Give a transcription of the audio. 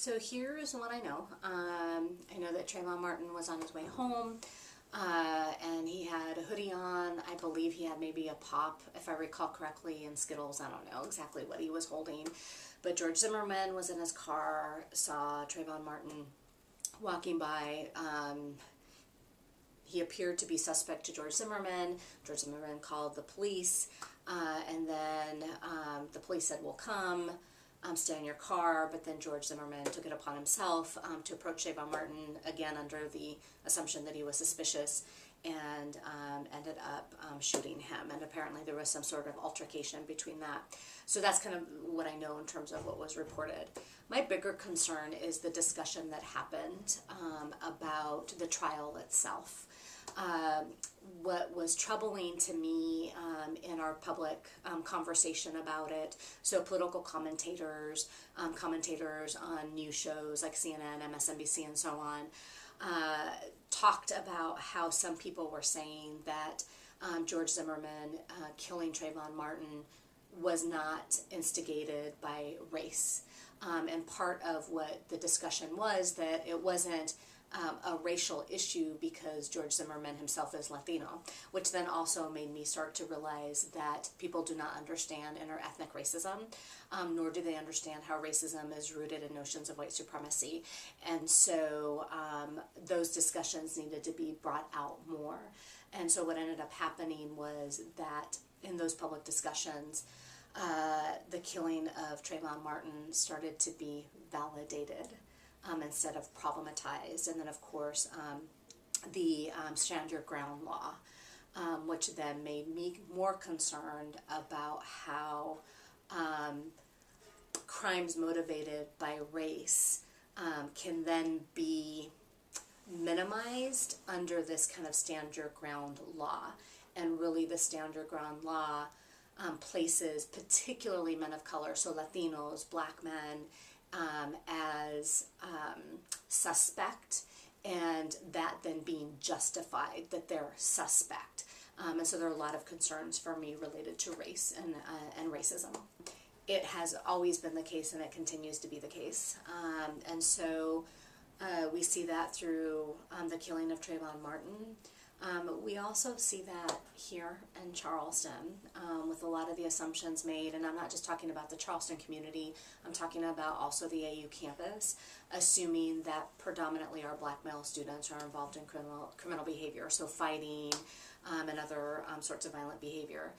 So here's what I know. I know that Trayvon Martin was on his way home, and he had a hoodie on. I believe he had maybe a pop, if I recall correctly, and Skittles. I don't know exactly what he was holding. But George Zimmerman was in his car, saw Trayvon Martin walking by. He appeared to be suspect to George Zimmerman. George Zimmerman called the police, and then the police said, "We'll come. Stay in your car," but then George Zimmerman took it upon himself to approach Trayvon Martin, again under the assumption that he was suspicious, and ended up shooting him. And apparently there was some sort of altercation between that. So that's kind of what I know in terms of what was reported. My bigger concern is the discussion that happened about the trial itself. What was troubling to me in our public conversation about it, so political commentators, commentators on news shows like CNN, MSNBC, and so on, talked about how some people were saying that George Zimmerman killing Trayvon Martin was not instigated by race. And part of what the discussion was that it wasn't a racial issue because George Zimmerman himself is Latino, which then also made me start to realize that people do not understand interethnic racism, nor do they understand how racism is rooted in notions of white supremacy. And so those discussions needed to be brought out more. And so what ended up happening was that in those public discussions, the killing of Trayvon Martin started to be validated instead of problematized. And then, of course, the Stand Your Ground law, which then made me more concerned about how crimes motivated by race can then be minimized under this kind of Stand Your Ground law. And really the Stand Your Ground law places particularly men of color, so Latinos, black men, as suspect, and that then being justified that they're suspect. And so there are a lot of concerns for me related to race and racism. It has always been the case, and it continues to be the case. And so we see that through the killing of Trayvon Martin. We also see that here in Charleston with a lot of the assumptions made, and I'm not just talking about the Charleston community, I'm talking about also the AU campus, assuming that predominantly our black male students are involved in criminal behavior, so fighting and other sorts of violent behavior.